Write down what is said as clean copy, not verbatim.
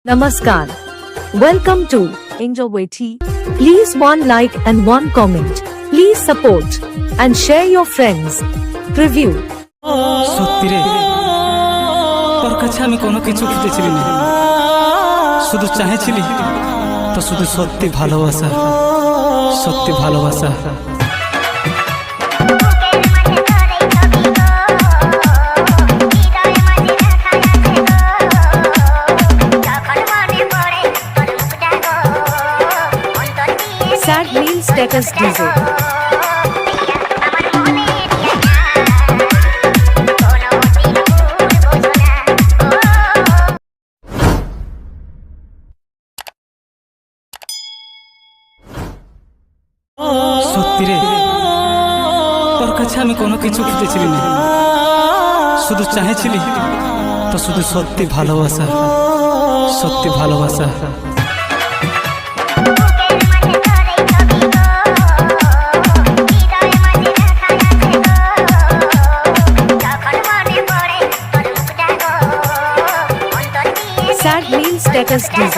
Namaskar. Welcome to Angel Waiti. Please one like and one comment. Please support and share your friends. Preview. সত্যি রে তোর কাছে আমি কোনো কিছু খুঁজেছিলি না, শুধু চাইছিলি তো শুধু সত্যি ভালোবাসা, সত্যি ভালোবাসা। Sad Meal Status DJ. সত্যি রে তোর কাছে আমি কোনো কিছু খুঁজেছিলি না, শুধু চাইছিলি তো শুধু সত্যি ভালোবাসা, সত্যি ভালোবাসা। Sad Meal Status DJ.